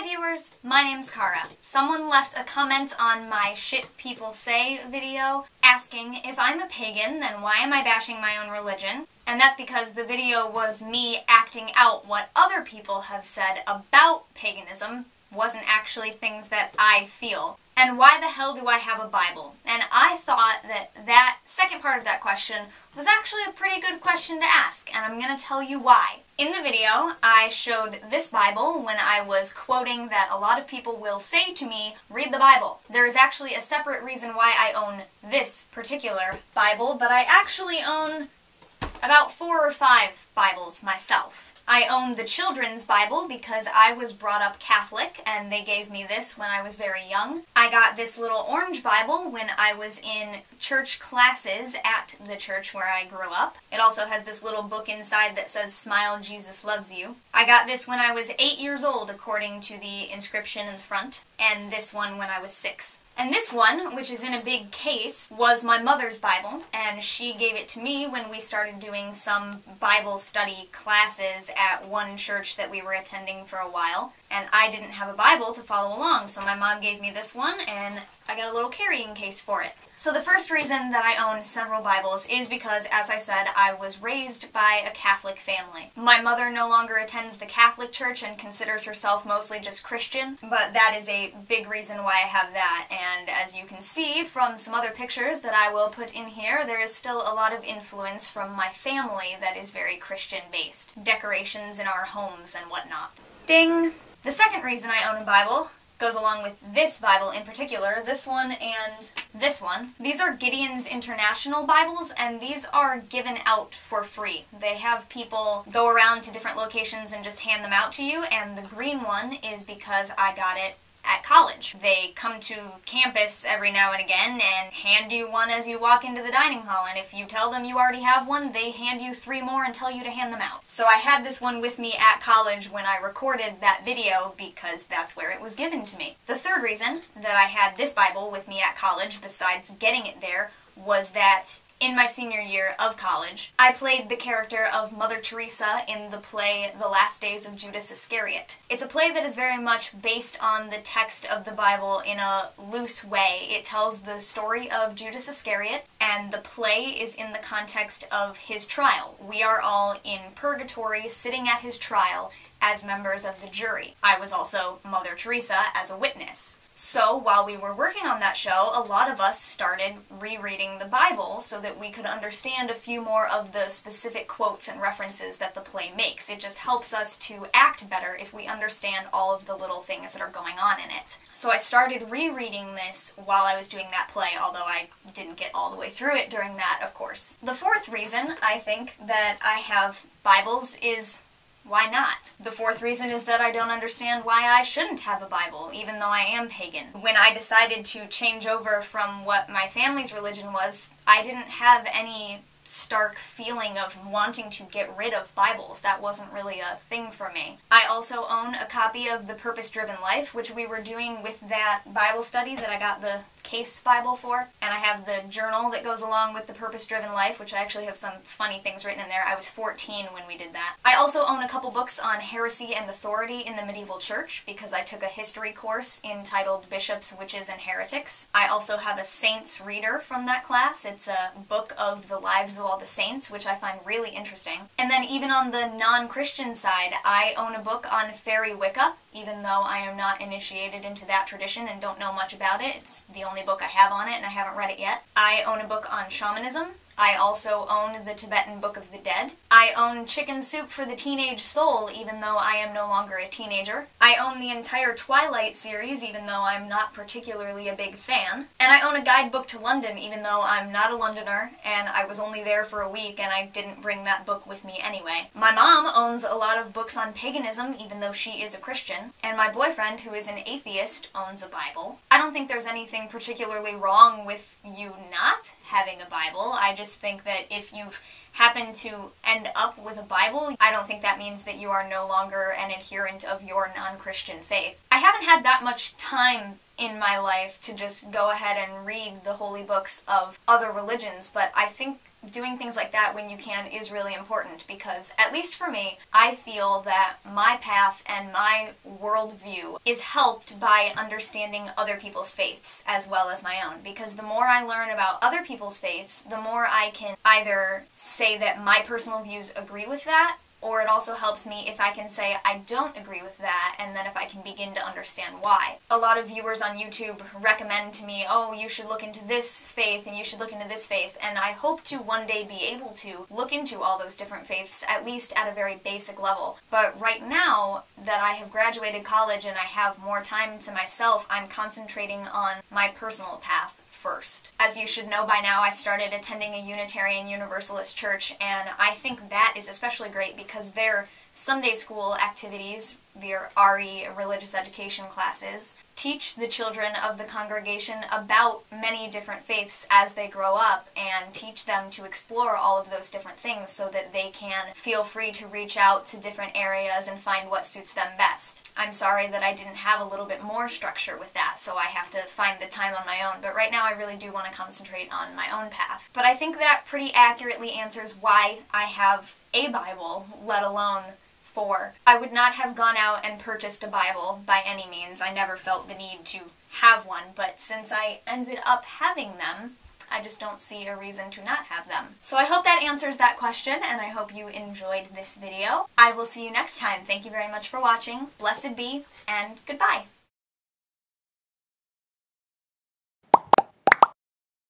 Hi viewers, my name's Kara. Someone left a comment on my Shit People Say video asking if I'm a pagan, then why am I bashing my own religion? And that's because the video was me acting out what other people have said about paganism wasn't actually things that I feel. And why the hell do I have a Bible? And I thought that that second part of that question was actually a pretty good question to ask, and I'm going to tell you why. In the video, I showed this Bible when I was quoting that a lot of people will say to me, read the Bible. There is actually a separate reason why I own this particular Bible, but I actually own about 4 or 5 Bibles myself. I own the children's Bible because I was brought up Catholic and they gave me this when I was very young. I got this little orange Bible when I was in church classes at the church where I grew up. It also has this little book inside that says, "Smile, Jesus loves you." I got this when I was 8 years old according to the inscription in the front, and this one when I was 6. And this one, which is in a big case, was my mother's Bible, and she gave it to me when we started doing some Bible study classes at one church that we were attending for a while, and I didn't have a Bible to follow along, so my mom gave me this one, and I got a little carrying case for it. So the first reason that I own several Bibles is because, as I said, I was raised by a Catholic family. My mother no longer attends the Catholic Church and considers herself mostly just Christian, but that is a big reason why I have that, and as you can see from some other pictures that I will put in here, there is still a lot of influence from my family that is very Christian-based. Decorations in our homes and whatnot. Ding! The second reason I own a Bible goes along with this Bible in particular, this one and this one. These are Gideon's International Bibles, and these are given out for free. They have people go around to different locations and just hand them out to you, and the green one is because I got it at college. They come to campus every now and again and hand you one as you walk into the dining hall, and if you tell them you already have one, they hand you 3 more and tell you to hand them out. So I had this one with me at college when I recorded that video because that's where it was given to me. The third reason that I had this Bible with me at college, besides getting it there, was that in my senior year of college, I played the character of Mother Teresa in the play The Last Days of Judas Iscariot. It's a play that is very much based on the text of the Bible in a loose way. It tells the story of Judas Iscariot, and the play is in the context of his trial. We are all in purgatory, sitting at his trial as members of the jury. I was also Mother Teresa as a witness. So while we were working on that show, a lot of us started rereading the Bible so that we could understand a few more of the specific quotes and references that the play makes. It just helps us to act better if we understand all of the little things that are going on in it. So I started rereading this while I was doing that play, although I didn't get all the way through it during that, of course. The fourth reason I think that I have Bibles is why not? The fourth reason is that I don't understand why I shouldn't have a Bible, even though I am pagan. When I decided to change over from what my family's religion was, I didn't have any stark feeling of wanting to get rid of Bibles. That wasn't really a thing for me. I also own a copy of The Purpose-Driven Life, which we were doing with that Bible study that I got the case Bible for, and I have the journal that goes along with The Purpose-Driven Life, which I actually have some funny things written in there. I was 14 when we did that. I also own a couple books on heresy and authority in the medieval church because I took a history course entitled Bishops, Witches, and Heretics. I also have a Saints reader from that class. It's a book of the lives of all the saints, which I find really interesting. And then even on the non-Christian side, I own a book on fairy Wicca, even though I am not initiated into that tradition and don't know much about it. It's the only book I have on it and I haven't read it yet. I own a book on shamanism. I also own the Tibetan Book of the Dead. I own Chicken Soup for the Teenage Soul, even though I am no longer a teenager. I own the entire Twilight series, even though I'm not particularly a big fan. And I own a guidebook to London, even though I'm not a Londoner, and I was only there for a week, and I didn't bring that book with me anyway. My mom owns a lot of books on paganism, even though she is a Christian, and my boyfriend, who is an atheist, owns a Bible. I don't think there's anything particularly wrong with you not having a Bible. I just think that if you've happened to end up with a Bible, I don't think that means that you are no longer an adherent of your non-Christian faith. I haven't had that much time in my life to just go ahead and read the holy books of other religions, but I think doing things like that when you can is really important because, at least for me, I feel that my path and my worldview is helped by understanding other people's faiths as well as my own, because the more I learn about other people's faiths, the more I can either say that my personal views agree with that, or it also helps me if I can say I don't agree with that, and then if I can begin to understand why. A lot of viewers on YouTube recommend to me, oh, you should look into this faith and you should look into this faith, and I hope to one day be able to look into all those different faiths, at least at a very basic level. But right now that I have graduated college and I have more time to myself, I'm concentrating on my personal path first. As you should know by now, I started attending a Unitarian Universalist church, and I think that is especially great because their Sunday school activities, their RE, religious education classes, teach the children of the congregation about many different faiths as they grow up and teach them to explore all of those different things so that they can feel free to reach out to different areas and find what suits them best. I'm sorry that I didn't have a little bit more structure with that, so I have to find the time on my own, but right now I really do want to concentrate on my own path. But I think that pretty accurately answers why I have a Bible, let alone 4. I would not have gone out and purchased a Bible by any means. I never felt the need to have one, but since I ended up having them, I just don't see a reason to not have them. So I hope that answers that question, and I hope you enjoyed this video. I will see you next time. Thank you very much for watching. Blessed be, and goodbye.